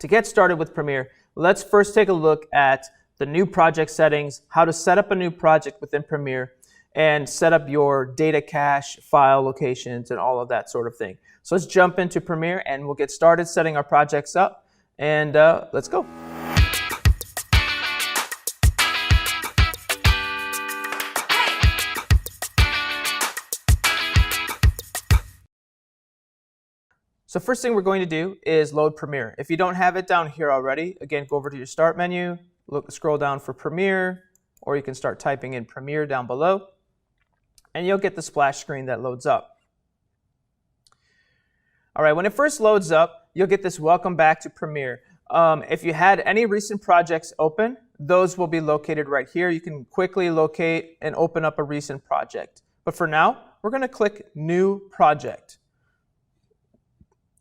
To get started with Premiere, let's first take a look at the new project settings, how to set up a new project within Premiere, and set up your data cache, file locations, and all of that sort of thing. So let's jump into Premiere and we'll get started setting our projects up, and let's go. So first thing we're going to do is load Premiere. If you don't have it down here already, again, go over to your Start menu, scroll down for Premiere, or you can start typing in Premiere down below, and you'll get the splash screen that loads up. All right, when it first loads up, you'll get this Welcome Back to Premiere. If you had any recent projects open, those will be located right here. You can quickly locate and open up a recent project. But for now, we're going to click New Project.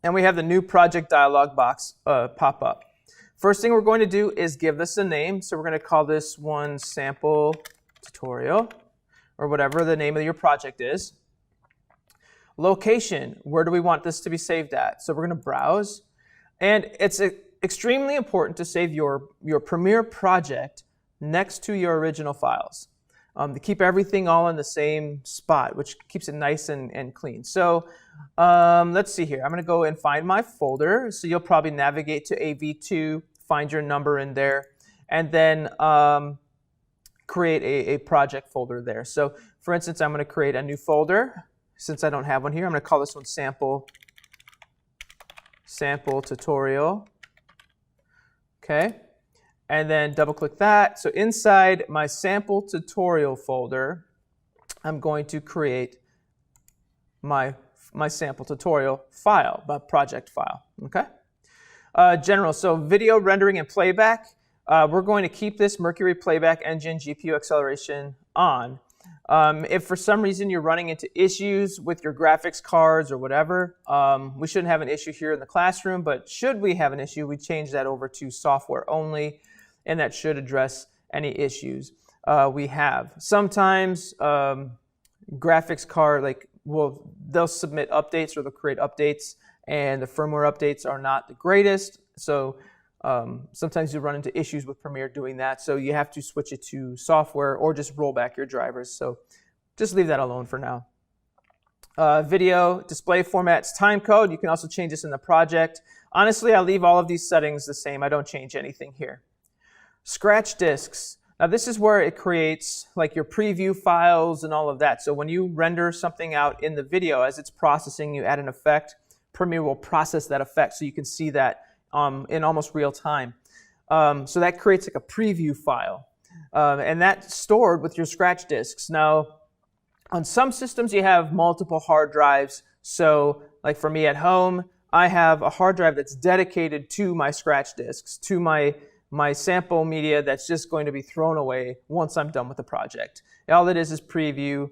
And we have the New Project dialog box pop up. First thing we're going to do is give this a name. So we're going to call this one Sample Tutorial, or whatever the name of your project is. Location, where do we want this to be saved at? So we're going to browse. And it's extremely important to save your Premiere project next to your original files. To keep everything all in the same spot, which keeps it nice and clean. So let's see here. I'm going to go and find my folder. So you'll probably navigate to AV2, find your number in there, and then create a project folder there. So for instance, I'm going to create a new folder. Since I don't have one here, I'm going to call this one Sample Tutorial. Okay. And then double click that. So inside my Sample Tutorial folder, I'm going to create my Sample Tutorial file, my project file. Okay. General, so video rendering and playback, we're going to keep this Mercury Playback Engine GPU acceleration on. If for some reason you're running into issues with your graphics cards or whatever, we shouldn't have an issue here in the classroom, but should we have an issue, we change that over to software only, and that should address any issues we have. Sometimes graphics card, they'll submit updates or they'll create updates, and the firmware updates are not the greatest. So sometimes you run into issues with Premiere doing that. So you have to switch it to software or just roll back your drivers. So just leave that alone for now. Video display formats, time code. You can also change this in the project. Honestly, I leave all of these settings the same. I don't change anything here. Scratch disks. Now this is where it creates like your preview files and all of that. So when you render something out in the video, as it's processing, you add an effect, Premiere will process that effect so you can see that in almost real time. So that creates like a preview file. And that's stored with your scratch disks. Now, on some systems you have multiple hard drives. So like for me at home, I have a hard drive that's dedicated to my scratch disks, to my sample media that's just going to be thrown away once I'm done with the project. All it is preview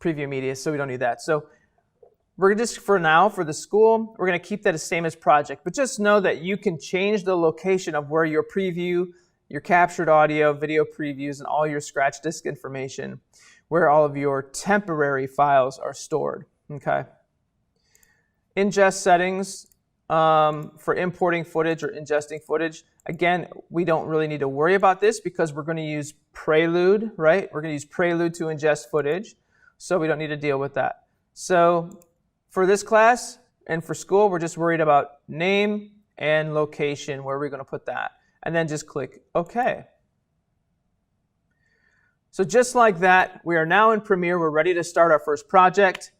media, so we don't need that. So we're just, for now, for the school, we're going to keep that the same as project. But just know that you can change the location of where your preview, your captured audio, video previews, and all your scratch disk information, where all of your temporary files are stored. Okay. Ingest settings. For importing footage or ingesting footage, again, we don't really need to worry about this because we're going to use Prelude, right? We're going to use Prelude to ingest footage, so we don't need to deal with that. So for this class and for school, we're just worried about name and location, where we're going to put that, and then just click OK. So just like that, we are now in Premiere. We're ready to start our first project.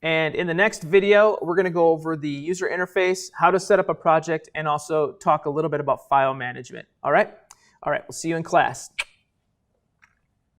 And in the next video, we're going to go over the user interface, how to set up a project, and also talk a little bit about file management. All right? All right, we'll see you in class.